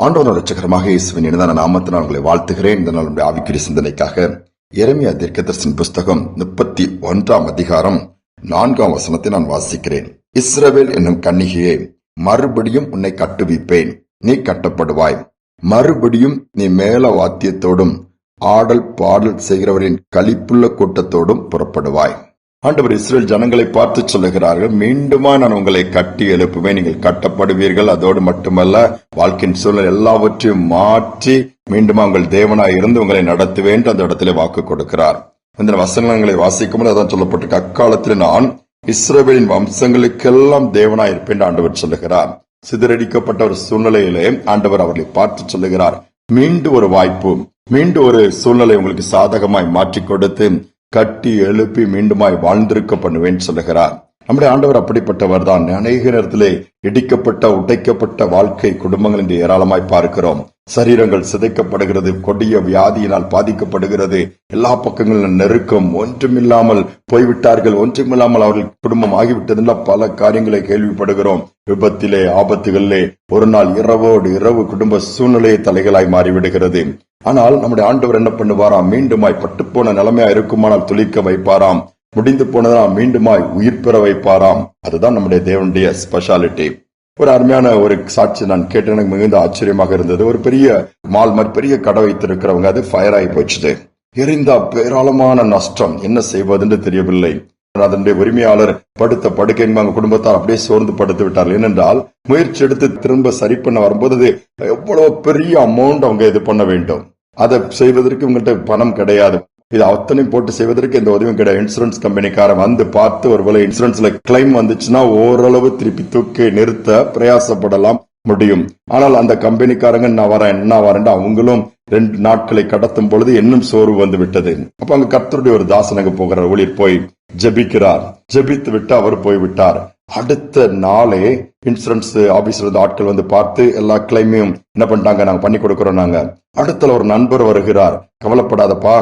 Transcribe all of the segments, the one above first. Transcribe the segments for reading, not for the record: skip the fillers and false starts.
ஆண்டவரின் இரட்சகராக இயேசுவின் இனிதான நாமத்தினால் உங்களை வாழ்த்துகிறேன். இந்த நாள் நம்முடைய ஆவிக்குரிய சிந்தனைக்காக எரேமியா தீர்க்கதரிசியின் புஸ்தகம் 31 அதிகாரம் 4 வசனத்தை நான் வாசிக்கிறேன். இஸ்ரவேல் என்னும் கன்னிகையே, மறுபடியும் உன்னை கட்டுவிப்பேன், நீ கட்டப்படுவாய். மறுபடியும் நீ மேல வாத்தியத்தோடும் ஆடல் பாடல் செய்கிறவரின் களிப்புள்ள கூட்டத்தோடும் புறப்படுவாய். ஆண்டவர் இஸ்ரேல் ஜனங்களை பார்த்து சொல்லுகிறார்கள், மீண்டுமா நான் உங்களை கட்டி எழுப்புவேன், நீங்கள் கட்டப்படுவீர்கள். அதோடு மட்டுமல்ல, வாழ்க்கையின் சூழல் எல்லாவற்றையும் மாற்றி மீண்டுமா உங்கள் தேவனாய் இருந்து உங்களை நடத்துவேன் அந்த இடத்துல வாக்கு கொடுக்கிறார். இந்த வசனங்களை வாசிக்கும் போது அதான் சொல்லப்பட்டிருக்கு, அக்காலத்தில் நான் இஸ்ரவேலின் வம்சங்களுக்கெல்லாம் தேவனாய் இருப்பேன் ஆண்டவர் சொல்லுகிறார். சிதறடிக்கப்பட்ட ஒரு சூழ்நிலையிலே ஆண்டவர் அவர்களை பார்த்து சொல்லுகிறார், மீண்டும் ஒரு வாய்ப்பு, மீண்டும் ஒரு சூழ்நிலை உங்களுக்கு சாதகமாய் மாற்றி கொடுத்து கட்டி எழுப்பி மீண்டுமாய் வாழ்ந்திருக்க பண்ணுவேன் சொல்லுகிறார். நம்முடைய ஆண்டவர் அப்படிப்பட்டவர் தான். அநேக நேரத்திலே இடிக்கப்பட்ட உடைக்கப்பட்ட வாழ்க்கை குடும்பங்கள் என்று ஏராளமாய் பார்க்கிறோம். சரீரங்கள் சிதைக்கப்படுகிறது, கொடிய வியாதியினால் பாதிக்கப்படுகிறது, எல்லா பக்கங்களிலும் நெருக்கம், ஒன்றுமில்லாமல் போய்விட்டார்கள், ஒன்றுமில்லாமல் அவர்கள் குடும்பம் ஆகிவிட்டது, பல காரியங்களை கேள்விப்படுகிறோம். விபத்திலே ஆபத்துகளிலே ஒரு நாள் இரவோடு இரவு குடும்ப சூழ்நிலையை தலைகளாய் மாறிவிடுகிறது. ஆனால் நம்முடைய ஆண்டவர் என்ன பண்ணுவாராம், மீண்டுமாய் பட்டுப்போன நிலைமையா இருக்குமானால் துளிக்க வைப்பாராம், முடிந்து போனதால் மீண்டுமாய் உயிர் பெற வைப்பாராம். அதுதான் நம்முடைய தேவனுடைய ஸ்பெஷாலிட்டி. ஒரு அருமையான ஒரு சாட்சி நான் கேட்டு எனக்கு மிகுந்த ஆச்சரியமாக இருந்தது. ஒரு பெரிய மால் மாதிரி பெரிய கடை வைத்திருக்கிறவங்க, அது ஃபயர் ஆகி போச்சுது. எரிந்தா ஏராளமான நஷ்டம், என்ன செய்வதுன்னு தெரியவில்லை. அதனுடைய உரிமையாளர் படுத்த படுக்கை குடும்பத்தார் அப்படியே சோர்ந்து படுத்து விட்டார்கள். ஏனென்றால் முயற்சி எடுத்து திரும்ப சரி பண்ண வரும்போது எவ்வளவு பெரிய அமௌண்ட் அவங்க இது பண்ண வேண்டும். அதை செய்வதற்கு உங்கள்கிட்ட பணம் கிடையாது. இது அத்தனையும் போட்டு செய்வதற்கு எந்த உதவியும் கிடையாது. இன்சூரன்ஸ் கம்பெனிக்காரன் வந்து பார்த்து ஒருவேளை இன்சூரன்ஸ்ல கிளைம் வந்துச்சுன்னா ஓரளவு திருப்பி தூக்கி நிறுத்த பிரயாசப்படலாம் முடியும். ஆனால் அந்த கம்பெனிக்காரங்க நான் வரேன் என்ன வரேன் அவங்களும் 2 நாட்களை கடத்தும் பொழுது இன்னும் சோர்வு வந்து விட்டது. அப்ப அங்க கர்த்தருடைய ஒரு தாசனங்க போகிற ஊழியர் போய் ஜெபிக்கிறார். ஜெபித்து விட்டு அவர் போய்விட்டார். அடுத்த நாளே இன்சூரன்ஸ் ஆபீஸ்ல இருந்து ஆட்கள் வந்து பார்த்து எல்லா கிளைமையும் என்ன பண்ணிட்டாங்க, நாங்க பண்ணி கொடுக்கிறோம். நாங்க அடுத்த ஒரு நண்பர் வருகிறார், கவலைப்படாதப்பா,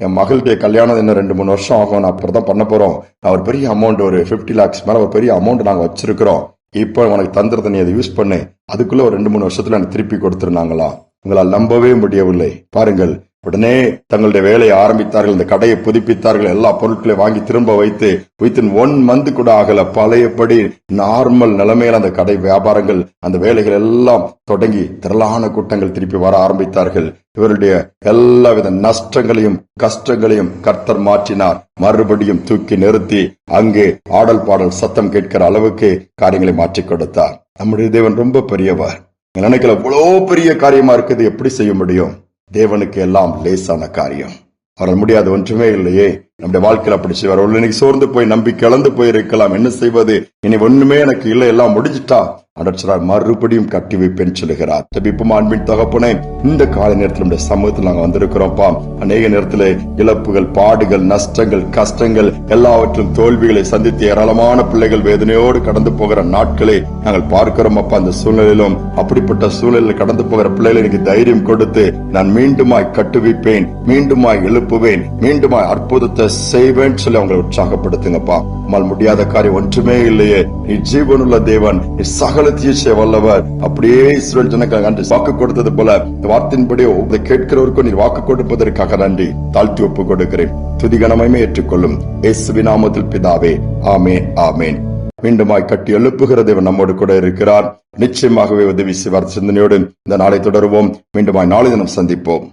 என் மகளுடைய கல்யாணம் இன்னும் 2-3 வருஷம் ஆகும், நான் அப்புறம் தான் பண்ண போறோம், அவர் பெரிய அமௌண்ட், ஒரு 50 lakhs மேல ஒரு பெரிய அமௌண்ட் நாங்க வச்சிருக்கிறோம், இப்ப உனக்கு தந்திரத்தை நீ அதை யூஸ் பண்ணு, அதுக்குள்ள ஒரு 2-3 வருஷத்துல எனக்கு திருப்பி கொடுத்துருந்தாங்களா. உங்களால் நம்பவே முடியவில்லை. பாருங்கள், உடனே தங்களுடைய வேலையை ஆரம்பித்தார்கள், இந்த கடையை புதுப்பித்தார்கள், எல்லா பொருட்களையும் வாங்கி திரும்ப வைத்து வித்தின் 1 month கூட ஆகல, பழையபடி நார்மல் நிலைமையில அந்த கடை வியாபாரங்கள் அந்த வேலைகள் எல்லாம் தொடங்கி திரளான கூட்டங்கள் திருப்பி வர ஆரம்பித்தார்கள். இவருடைய எல்லாவித நஷ்டங்களையும் கஷ்டங்களையும் கர்த்தர் மாற்றினார். மறுபடியும் தூக்கி நிறுத்தி அங்கே ஆடல் பாடல் சத்தம் கேட்கிற அளவுக்கு காரியங்களை மாற்றி கொடுத்தார். நம்முடைய தேவன் ரொம்ப பெரியவர். நினைக்கல இவ்வளோ பெரிய காரியமா இருக்குது, எப்படி செய்ய முடியும்? தேவனுக்கு எல்லாம் லேசான காரியம். அவரால் முடியாது ஒன்றுமே இல்லையே. நம்முடைய வாழ்க்கையில் அப்படி செய்வார். இன்னைக்கு சோர்ந்து போய் நம்பிக்கை இழந்து போயிருக்கலாம், என்ன செய்வது, இனி ஒண்ணுமே எனக்கு இல்லை, எல்லாம் முடிஞ்சிட்டா, அடற்றார் மறுபடியும் கட்டி வைப்பேன் சொல்லுகிறார். ஜெபிப்போம். அன்பின் தகப்பனே, இந்த கால நேரத்தில் நம்முடைய சமூகத்தில் நாங்க வந்திருக்கிறோம்ப்பா. அநேக நேரத்தில் இழப்புகள், பாடுகள், நஷ்டங்கள், கஷ்டங்கள், எல்லாவற்றும் தோல்விகளை சந்தித்து ஏராளமான பிள்ளைகள் வேதனையோடு கடந்து போகிற நாட்களை நாங்கள் பார்க்கிறோம் அப்பா. அந்த சூழ்நிலையிலும் அப்படிப்பட்ட சூழ்நிலையில் கடந்து போகிற பிள்ளைகளை எனக்கு தைரியம் கொடுத்து நான் மீண்டுமாய் கட்டுவிப்பேன், மீண்டுமாய் எழுப்புவேன், மீண்டுமாய் அற்புதத்தை செய்வேன் சொல்லி அவங்களை உற்சாகப்படுத்துங்கப்பா. நம்மால் முடியாத காரியம் ஒன்றுமே இல்லையே. நீ ஜீவனுள்ள தேவன், நீ சகலத்தையும் செய்ய வல்லவர். அப்படியே இஸ்ரவேல் ஜனங்களுக்கு வாக்கு கொடுத்தது போல இந்த வார்த்தையின்படி கேட்கிறவருக்கும் நீ வாக்கு கொடுப்பதற்காக நன்றி. தாழ்த்தி ஒப்பு கொடுக்கிறேன். துதிகனமையுமே ஏற்றுக்கொள்ளும் இயேசுவின் நாமத்தில் பிதாவே, ஆமென், ஆமென். மீண்டுமாய் கட்டி எழுப்புகிற தேவன் நம்மோடு கூட இருக்கிறார். நிச்சயமாகவே உதவி செய்வார். சிந்தனையோடு இந்த நாளை தொடருவோம். மீண்டுமாய் நாளை தினம் சந்திப்போம்.